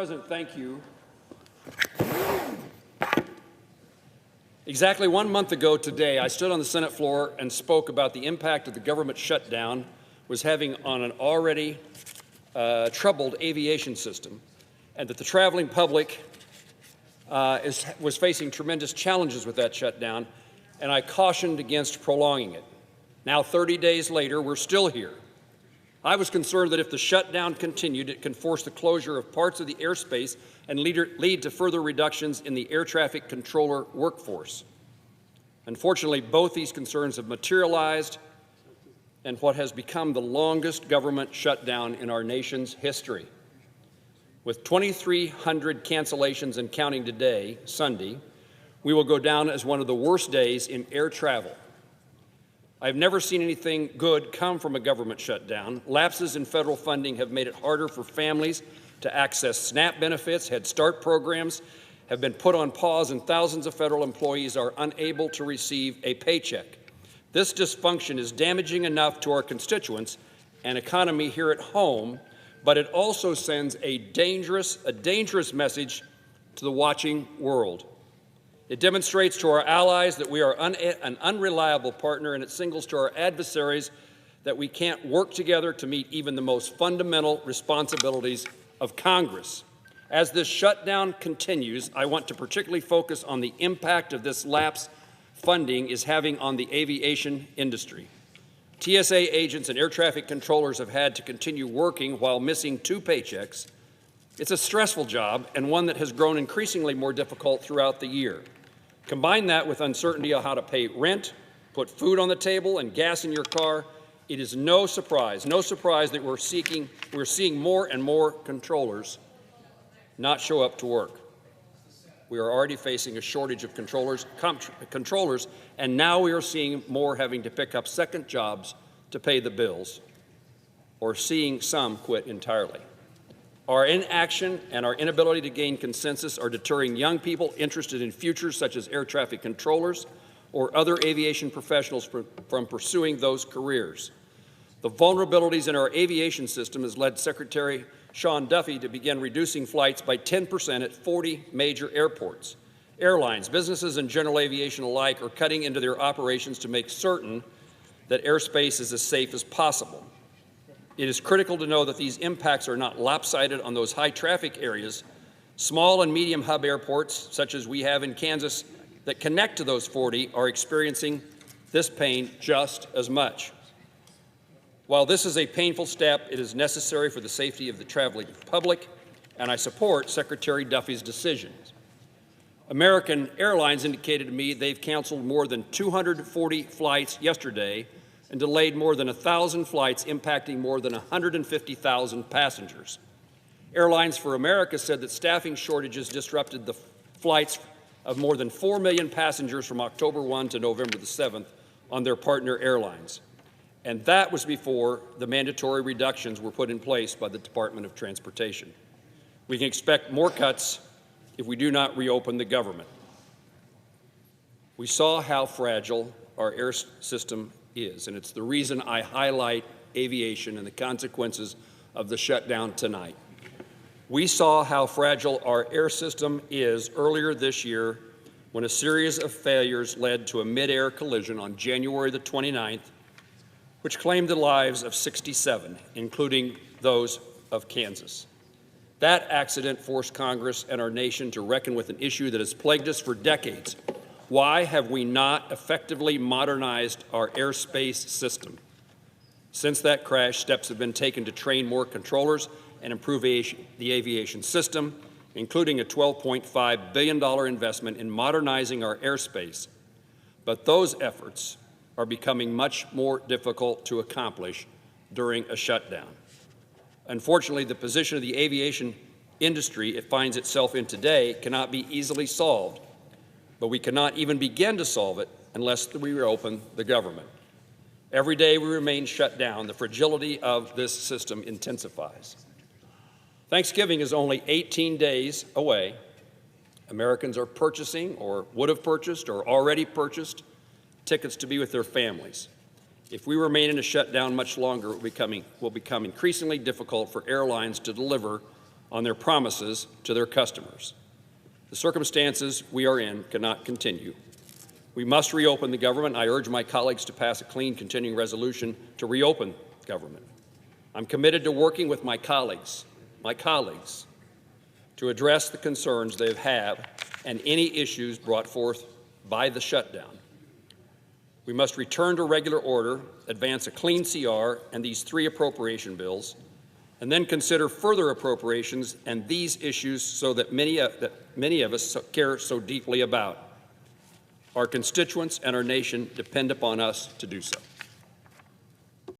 President, thank you. Exactly 1 month ago today, I stood on the Senate floor and spoke about the impact of the government shutdown was having on an already troubled aviation system, and that the traveling public was facing tremendous challenges with that shutdown, and I cautioned against prolonging it. Now, 30 days later, we're still here. I was concerned that if the shutdown continued, it can force the closure of parts of the airspace and lead to further reductions in the air traffic controller workforce. Unfortunately, both these concerns have materialized in what has become the longest government shutdown in our nation's history. With 2,300 cancellations and counting today, Sunday, we will go down as one of the worst days in air travel. I've never seen anything good come from a government shutdown. Lapses in federal funding have made it harder for families to access SNAP benefits. Head Start programs have been put on pause, and thousands of federal employees are unable to receive a paycheck. This dysfunction is damaging enough to our constituents and economy here at home, but it also sends a dangerous message to the watching world. It demonstrates to our allies that we are an unreliable partner, and it signals to our adversaries that we can't work together to meet even the most fundamental responsibilities of Congress. As this shutdown continues, I want to particularly focus on the impact of this lapse funding is having on the aviation industry. TSA agents and air traffic controllers have had to continue working while missing 2 paychecks. It's a stressful job, and one that has grown increasingly more difficult throughout the year. Combine that with uncertainty on how to pay rent, put food on the table, and gas in your car. It is no surprise that we're seeing more and more controllers not show up to work. We are already facing a shortage of controllers, and now we are seeing more having to pick up second jobs to pay the bills, or seeing some quit entirely. Our inaction and our inability to gain consensus are deterring young people interested in futures such as air traffic controllers or other aviation professionals from pursuing those careers. The vulnerabilities in our aviation system has led Secretary Sean Duffy to begin reducing flights by 10% at 40 major airports. Airlines, businesses, and general aviation alike are cutting into their operations to make certain that airspace is as safe as possible. It is critical to know that these impacts are not lopsided on those high-traffic areas. Small and medium hub airports, such as we have in Kansas, that connect to those 40 are experiencing this pain just as much. While this is a painful step, it is necessary for the safety of the traveling public, and I support Secretary Duffy's decisions. American Airlines indicated to me they've canceled more than 240 flights yesterday and delayed more than 1,000 flights, impacting more than 150,000 passengers. Airlines for America said that staffing shortages disrupted the flights of more than 4 million passengers from October 1 to November the 7th on their partner airlines. And that was before the mandatory reductions were put in place by the Department of Transportation. We can expect more cuts if we do not reopen the government. We saw how fragile our air system is, and it's the reason I highlight aviation and the consequences of the shutdown tonight. We saw how fragile our air system is earlier this year when a series of failures led to a mid-air collision on January the 29th, which claimed the lives of 67, including those of Kansas. That accident forced Congress and our nation to reckon with an issue that has plagued us for decades. Why have we not effectively modernized our airspace system? Since that crash, steps have been taken to train more controllers and improve the aviation system, including a $12.5 billion investment in modernizing our airspace. But those efforts are becoming much more difficult to accomplish during a shutdown. Unfortunately, the position of the aviation industry it finds itself in today cannot be easily solved, but we cannot even begin to solve it unless we reopen the government. Every day we remain shut down, the fragility of this system intensifies. Thanksgiving is only 18 days away. Americans are purchasing, or would have purchased, or already purchased tickets to be with their families. If we remain in a shutdown much longer, it will become increasingly difficult for airlines to deliver on their promises to their customers. The circumstances we are in cannot continue. We must reopen the government. I urge my colleagues to pass a clean continuing resolution to reopen government. I'm committed to working with my colleagues, to address the concerns they have and any issues brought forth by the shutdown. We must return to regular order, advance a clean CR and these 3 appropriation bills, and then consider further appropriations and these issues so that many of us care so deeply about. Our constituents and our nation depend upon us to do so.